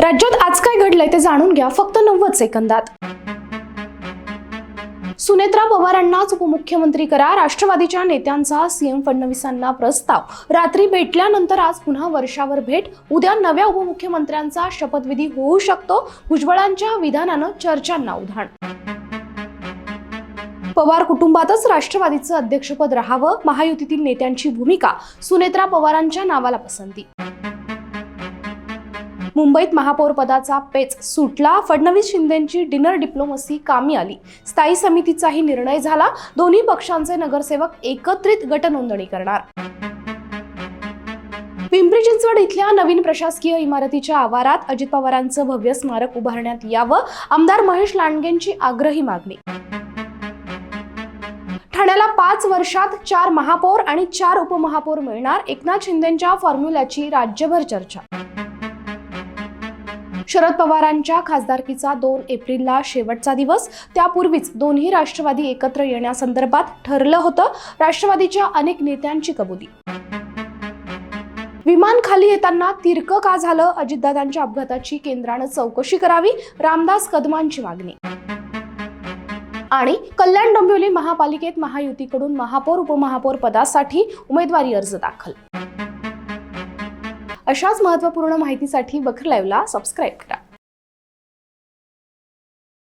राज्यात आज काय घडलंय ते जाणून घ्या फक्त 90 सेकंदात। सुनेत्रा पवारांनाच उपमुख्यमंत्री करा, राष्ट्रवादीच्या नेत्यांचा सीएम फडणवीसांना प्रस्ताव। रात्री भेटल्यानंतर आज पुन्हा वर्षावर भेट, उद्या नव्या उपमुख्यमंत्र्यांचा शपथविधी होऊ शकतो। भुजबळांच्या विधानानं चर्चांना उधाण। पवार कुटुंबातच राष्ट्रवादीचं अध्यक्षपद राहावं, महायुतीतील नेत्यांची भूमिका, सुनेत्रा पवारांच्या नावाला पसंती। मुंबईत महापौर पदाचा पेच सुटला, फडणवीस शिंदेंची डिनर डिप्लोमसी कामी आली। स्थायी समितीचाही निर्णय झाला, दोन्ही पक्षांचे नगरसेवक एकत्रित गटनोंदणी करणार। पिंपरी चिंचवड इथल्या नवीन प्रशासकीय इमारतीच्या आवारात अजित पवारांचं भव्य स्मारक उभारण्यात यावं, आमदार महेश लांडगेंची आग्रही मागणी। ठाण्याला 5 वर्षात 4 महापौर आणि 4 उपमहापौर मिळणार, एकनाथ शिंदेंच्या फॉर्म्युल्याची राज्यभर चर्चा। शरद पवारांच्या खासदारकीचा 2 एप्रिलला शेवटचा दिवस, त्यापूर्वीच दोन्ही राष्ट्रवादी एकत्र येण्यासंदर्भात ठरलं होतं। राष्ट्रवादीच्या अनेक नेत्यांची कबुली। विमान खाली येताना तिरकं का झालं, अजितदादांच्या अपघाताची केंद्रानं चौकशी करावी, रामदास कदमांची मागणी। आणि कल्याण डोंबिवली महापालिकेत महायुतीकडून महापौर उपमहापौर पदासाठी उमेदवारी अर्ज दाखल। अशाच महत्त्वपूर्ण माहितीसाठी बखर लाईव्हला सबस्क्राईब करा।